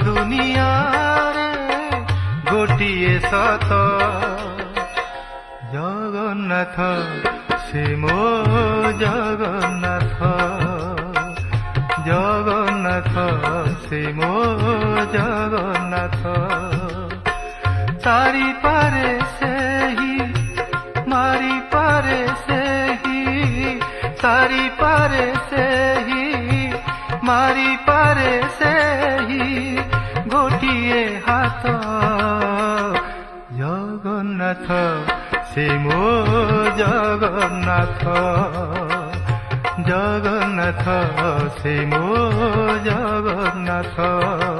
दुनियारे गोटिए सत जगन्नाथ से मो जगन्नाथ जगन्नाथ से मो जगन्नाथ तारी पारे से ही मारी पारे से ही तारी पारे से ही मारी पारे से ही गोटिए हाथ जगन्नाथ से मो जगन्नाथ जगन्नाथ से मो जगन्नाथ।